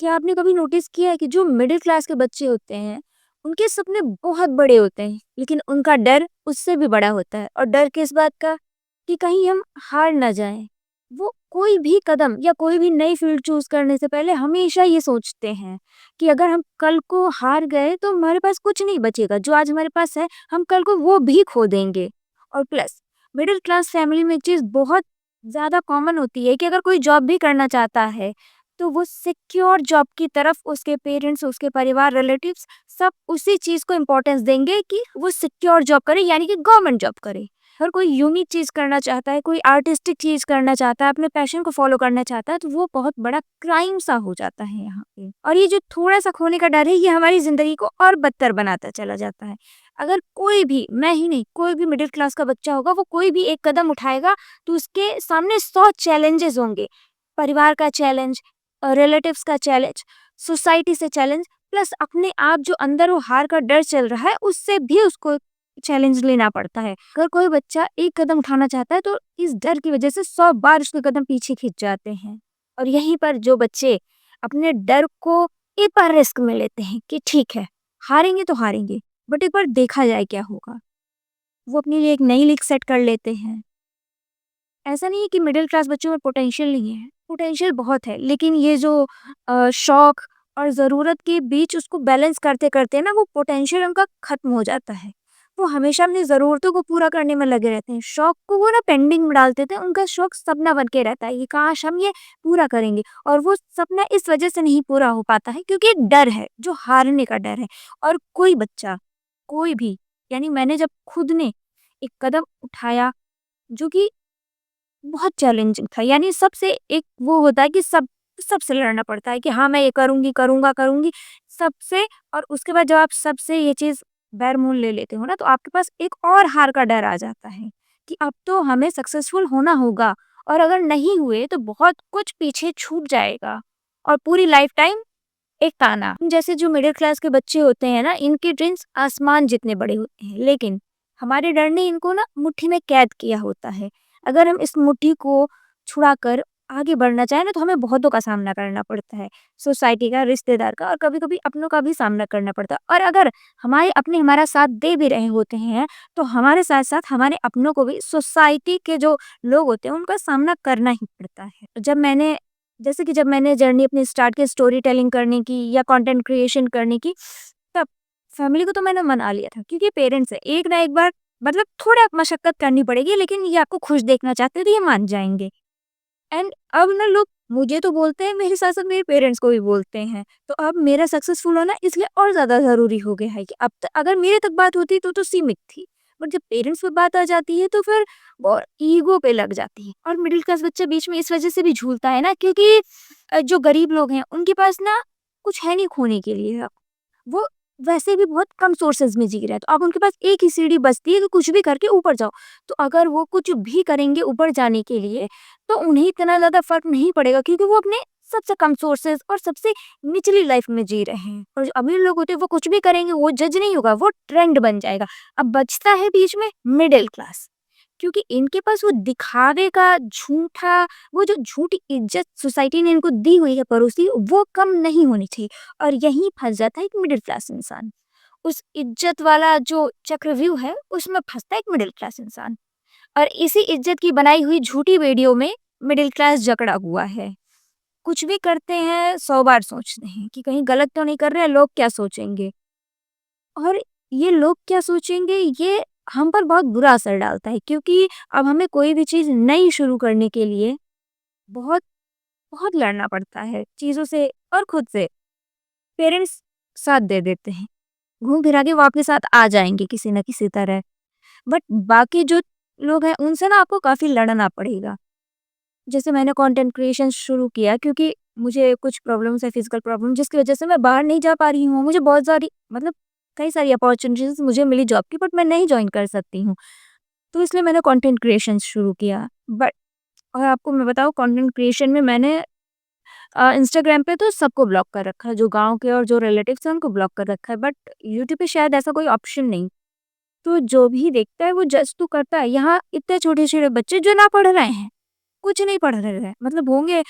क्या आपने कभी नोटिस किया है कि जो मिडिल क्लास के बच्चे होते हैं, उनके सपने बहुत बड़े होते हैं, लेकिन उनका डर उससे भी बड़ा होता है। और डर किस बात का? कि कहीं हम हार ना जाएं। वो कोई भी कदम या कोई भी नई फील्ड चूज करने से पहले हमेशा ये सोचते हैं कि अगर हम कल को हार गए तो हमारे पास कुछ नहीं बचेगा। जो आज हमारे पास है, हम कल को वो भी खो देंगे। और प्लस मिडिल क्लास फैमिली में एक चीज बहुत ज्यादा कॉमन होती है कि अगर कोई जॉब भी करना चाहता है तो वो सिक्योर जॉब की तरफ उसके पेरेंट्स, उसके परिवार, रिलेटिव्स सब उसी चीज़ को इम्पोर्टेंस देंगे कि वो सिक्योर जॉब करे, यानी कि गवर्नमेंट जॉब करे। अगर कोई यूनिक चीज़ करना चाहता है, कोई आर्टिस्टिक चीज़ करना चाहता है, अपने पैशन को फॉलो करना चाहता है, तो वो बहुत बड़ा क्राइम सा हो जाता है यहाँ पे। और ये जो थोड़ा-सा खोने का डर है, ये हमारी ज़िंदगी को और बदतर बनाता चला जाता है। अगर कोई भी, मैं ही नहीं, कोई भी मिडिल क्लास का बच्चा होगा, वो कोई भी एक कदम उठाएगा, तो उसके सामने 100 चैलेंजेस होंगे। परिवार का चैलेंज, रिलेटिव्स का चैलेंज, सोसाइटी से चैलेंज, प्लस अपने आप जो अंदर वो हार का डर चल रहा है, उससे भी उसको चैलेंज लेना पड़ता है। अगर कोई बच्चा एक कदम उठाना चाहता है, तो इस डर की वजह से 100 बार उसके कदम पीछे खिंच जाते हैं। और यहीं पर जो बच्चे अपने डर को एक बार रिस्क में लेते हैं कि ठीक है, हारेंगे तो हारेंगे, बट एक बार देखा जाए क्या होगा। वो अपने लिए एक नई लीग सेट कर लेते हैं। ऐसा नहीं है कि मिडिल क्लास बच्चों में पोटेंशियल नहीं है, पोटेंशियल बहुत है, लेकिन ये जो शौक और ज़रूरत के बीच उसको बैलेंस करते-करते ना वो पोटेंशियल उनका खत्म हो जाता है। वो हमेशा अपनी ज़रूरतों को पूरा करने में लगे रहते हैं, शौक को वो ना पेंडिंग में डाल देते हैं, उनका शौक सपना बन के रहता है कि काश हम ये पूरा करेंगे, और वो सपना इस वजह से नहीं पूरा हो पाता है क्योंकि एक डर है, जो हारने का डर है। और कोई बच्चा, कोई भी, यानी मैंने जब खुद ने एक कदम उठाया जो कि बहुत चैलेंजिंग था। यानी सबसे एक वो होता है कि सबसे लड़ना पड़ता है कि हाँ, मैं ये करूँगी, करूँगा, करूँगी सबसे। और उसके बाद जब आप सबसे ये चीज़ बैर-मूल ले लेते हो ना, तो आपके पास एक और हार का डर आ जाता है कि अब तो हमें सक्सेसफुल होना होगा, और अगर नहीं हुए तो बहुत कुछ पीछे छूट जाएगा और पूरी लाइफ टाइम एक ताना। जैसे जो मिडिल क्लास के बच्चे होते हैं ना, इनके ड्रीम्स आसमान जितने बड़े होते हैं, लेकिन हमारे डर ने इनको ना मुट्ठी में कैद किया होता है। अगर हम इस मुट्ठी को छुड़ाकर आगे बढ़ना चाहें ना, तो हमें बहुतों का सामना करना पड़ता है। सोसाइटी का, रिश्तेदार का और कभी-कभी अपनों का भी सामना करना पड़ता है। और अगर हमारे अपने हमारा साथ दे भी रहे होते हैं, तो हमारे साथ-साथ हमारे अपनों को भी सोसाइटी के जो लोग होते हैं, उनका सामना करना ही पड़ता है। जब मैंने जर्नी अपनी स्टार्ट की स्टोरी टेलिंग करने की या कंटेंट क्रिएशन करने की, तब फैमिली को तो मैंने मना लिया था क्योंकि पेरेंट्स है, एक ना एक बार मतलब थोड़ा मशक्कत करनी पड़ेगी, लेकिन ये आपको खुश देखना चाहते हैं तो ये मान जाएँगे। एंड अब ना लोग मुझे तो बोलते हैं, मेरे साथ-साथ मेरे पेरेंट्स को भी बोलते हैं। तो अब मेरा सक्सेसफुल होना इसलिए और ज़्यादा ज़रूरी हो गया है कि अब त अगर मेरे तक बात होती तो सीमित थी। बट जब पेरेंट्स पे बात आ जाती है तो फिर वो ईगो पे लग जाती है। और मिडिल क्लास बच्चा बीच में इस वज़ह से भी झूलता है ना, क्योंकि जो गरीब लोग हैं उनके पास ना कुछ है नहीं खोने के लिए अब। वो वैसे भी बहुत कम सोर्सेज़ में जी रहे हैं, तो अब उनके पास एक ही सीढ़ी बचती है कि कुछ भी करके ऊपर जाओ। तो अगर वो कुछ भी करेंगे ऊपर जाने के लिए, तो उन्हें इतना ज़्यादा फ़र्क नहीं पड़ेगा क्योंकि वो अपने सबसे कम सोर्सेज़ और सबसे निचली लाइफ़ में जी रहे हैं। और जो अमीर लोग होते हैं वो कुछ भी करेंगे, वो जज नहीं होगा, वो ट्रेंड बन जाएगा। अब बचता है बीच में मिडल क्लास। क्योंकि इनके पास वो दिखावे का झूठा, वो जो झूठी इज्जत सोसाइटी ने इनको दी हुई है परोसी, वो कम नहीं होनी चाहिए। और यहीं फँस जाता है एक मिडिल क्लास इंसान। उस इज्जत वाला जो चक्रव्यूह है, उसमें फँसता है एक मिडिल क्लास इंसान। और इसी इज्जत की बनाई हुई झूठी वीडियो में मिडिल क्लास जकड़ा हुआ है। कुछ भी करते हैं 100 बार सोचते हैं कि कहीं गलत तो नहीं कर रहे हैं, लोग क्या सोचेंगे? और ये लोग क्या सोचेंगे, ये हम पर बहुत बुरा असर डालता है क्योंकि अब हमें कोई भी चीज़ नई शुरू करने के लिए बहुत बहुत लड़ना पड़ता है चीज़ों से और खुद से। पेरेंट्स साथ दे देते हैं, घूम फिरा के वो आपके साथ आ जाएँगे किसी न किसी तरह। बट बाकी जो लोग हैं उनसे ना आपको काफ़ी लड़ना पड़ेगा। जैसे मैंने कंटेंट क्रिएशन शुरू किया क्योंकि मुझे कुछ प्रॉब्लम्स है, फिजिकल प्रॉब्लम, जिसकी वजह से मैं बाहर नहीं जा पा रही हूँ। मुझे बहुत सारी मतलब कई सारी अपॉर्चुनिटीज़ मुझे मिली जॉब की, बट मैं नहीं जॉइन कर सकती हूँ। तो इसलिए मैंने कंटेंट क्रिएशन शुरू किया। बट और आपको मैं बताऊँ, कंटेंट क्रिएशन में मैंने इंस्टाग्राम पे तो सबको ब्लॉक कर रखा है, जो गाँव के और जो रिलेटिव्स हैं उनको ब्लॉक कर रखा है, बट यूट्यूब पे शायद ऐसा कोई ऑप्शन नहीं। तो जो भी देखता है वो जज तो करता है। यहाँ इतने छोटे-छोटे बच्चे जो ना पढ़ रहे हैं, कुछ नहीं पढ़ रहे हैं, मतलब होंगे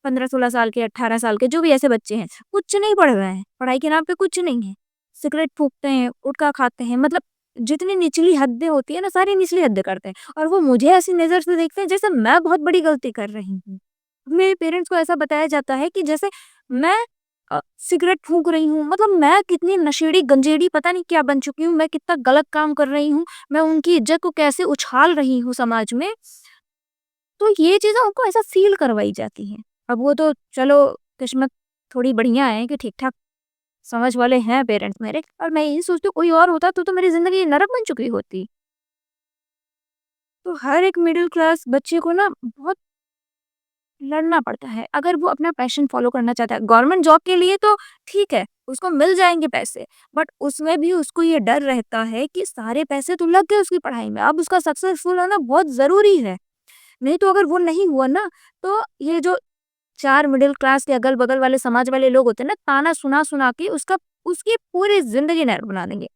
15-16 साल के, 18 साल के जो भी ऐसे बच्चे हैं, कुछ नहीं पढ़ रहे हैं, पढ़ाई के नाम पे कुछ नहीं है। सिगरेट फूँकते हैं, गुटखा खाते हैं, मतलब जितनी निचली हदें होती है ना, सारी निचली हदें करते हैं और वो मुझे ऐसी नज़र से देखते हैं जैसे मैं बहुत बड़ी गलती कर रही हूँ। मेरे पेरेंट्स को ऐसा बताया जाता है कि जैसे मैं सिगरेट फूँक रही हूँ, मतलब मैं कितनी नशेड़ी, गंजेड़ी पता नहीं क्या बन चुकी हूँ, मैं कितना गलत काम कर रही हूँ, मैं उनकी इज़्ज़त को कैसे उछाल रही हूँ समाज में। तो ये चीज़ें उनको ऐसा फ़ील करवाई जाती हैं। अब वो तो चलो किस्मत थोड़ी बढ़िया है कि ठीक-ठाक समझ वाले हैं पेरेंट्स मेरे, और मैं यही सोचती हूँ कोई और होता तो मेरी ज़िंदगी नरक बन चुकी होती। तो हर एक मिडिल क्लास बच्चे को ना बहुत लड़ना पड़ता है, अगर वो अपना पैशन फ़ॉलो करना चाहता है। गवर्नमेंट जॉब के लिए तो ठीक है, उसको मिल जाएँगे पैसे, बट उसमें भी उसको ये डर रहता है कि सारे पैसे तो लग गए उसकी पढ़ाई में, अब उसका सक्सेसफुल होना बहुत ज़रूरी है। नहीं तो अगर वो नहीं हुआ ना, तो ये जो 4 मिडिल क्लास के अगल-बगल वाले समाज वाले लोग होते हैं ना, ताना सुना-सुना के उसका उसकी पूरी ज़िंदगी नरक बना देंगे।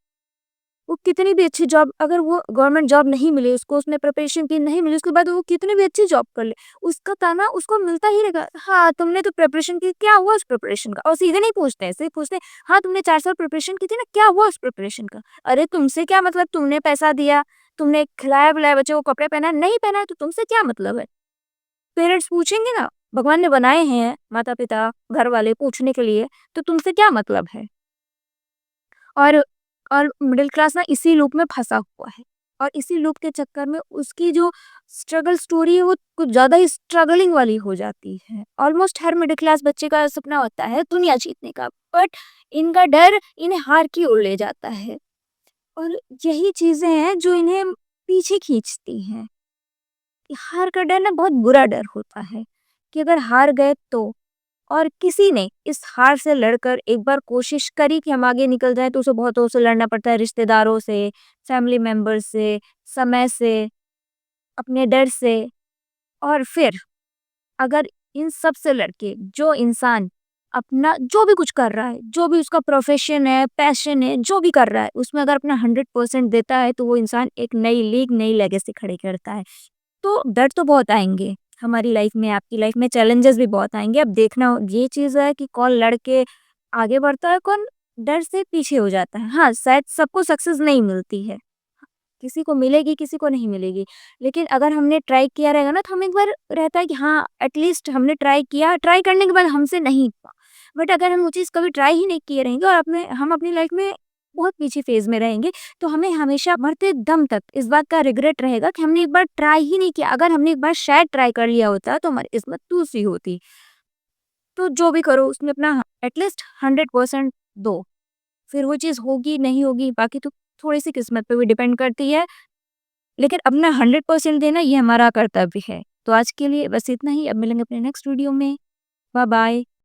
वो कितनी भी अच्छी जॉब, अगर वो गवर्नमेंट जॉब नहीं मिली उसको, उसने प्रिपरेशन की नहीं मिली, उसके बाद वो कितनी भी अच्छी जॉब कर ले, उसका ताना उसको मिलता ही रहेगा। हाँ, तुमने तो प्रिपरेशन की, क्या हुआ उस प्रिपरेशन का? और सीधे नहीं पूछते हैं, सिर्फ पूछते हैं, हाँ, तुमने 4 साल प्रिपरेशन की थी ना, क्या हुआ उस प्रिपरेशन का? अरे तुमसे क्या मतलब, तुमने पैसा दिया, तुमने खिलाया-पिलाया बच्चों को, कपड़े पहनाए, नहीं पहनाए तो तुमसे क्या मतलब है? पेरेंट्स पूछेंगे ना, भगवान ने बनाए हैं माता-पिता, घर वाले पूछने के लिए, तो तुमसे क्या मतलब है? और और मिडिल क्लास ना इसी लूप में फँसा हुआ है और इसी लूप के चक्कर में उसकी जो स्ट्रगल स्टोरी है वो कुछ ज़्यादा ही स्ट्रगलिंग वाली हो जाती है। ऑलमोस्ट हर मिडिल क्लास बच्चे का सपना होता है दुनिया जीतने का, बट इनका डर इन्हें हार की ओर ले जाता है और यही चीज़ें हैं जो इन्हें पीछे खींचती हैं। हार का डर ना बहुत बुरा डर होता है कि अगर हार गए तो, और किसी ने इस हार से लड़कर एक बार कोशिश करी कि हम आगे निकल जाएँ तो उसे बहुतों से लड़ना पड़ता है, रिश्तेदारों से, फैमिली मेंबर्स से, समय से, अपने डर से। और फिर अगर इन सब से लड़के जो इंसान अपना जो भी कुछ कर रहा है, जो भी उसका प्रोफ़ेशन है, पैशन है, जो भी कर रहा है, उसमें अगर अपना 100% देता है तो वो इंसान एक नई लीग, नई लेगेसी खड़ी करता है। तो डर तो बहुत आएँगे, हमारी लाइफ में, आपकी लाइफ में चैलेंजेस भी बहुत आएँगे। अब देखना ये चीज़ है कि कौन लड़ के आगे बढ़ता है, कौन डर से पीछे हो जाता है। हाँ, शायद सबको सक्सेस नहीं मिलती है, किसी को मिलेगी, किसी को नहीं मिलेगी। लेकिन अगर हमने ट्राई किया रहेगा ना, तो हमें एक बार रहता है कि हाँ, एटलीस्ट हमने ट्राई किया, ट्राई करने के बाद हमसे नहीं हुआ। बट अगर हम वो चीज़ कभी ट्राई ही नहीं किए रहेंगे और हम अपनी लाइफ में बहुत पीछे फ़ेज़ में रहेंगे, तो हमें हमेशा मरते दम तक इस बात का रिग्रेट रहेगा कि हमने एक बार ट्राई ही नहीं किया। अगर हमने एक बार शायद ट्राई कर लिया होता, तो हमारी किस्मत दूसरी होती। तो जो भी करो उसमें अपना एटलीस्ट 100% दो। फिर वो चीज़ होगी, नहीं होगी, बाकी तो थोड़ी-सी किस्मत पे भी डिपेंड करती है। लेकिन अपना 100% देना ये हमारा कर्तव्य है। तो आज के लिए बस इतना ही, अब मिलेंगे अपने नेक्स्ट वीडियो में। Bye bye.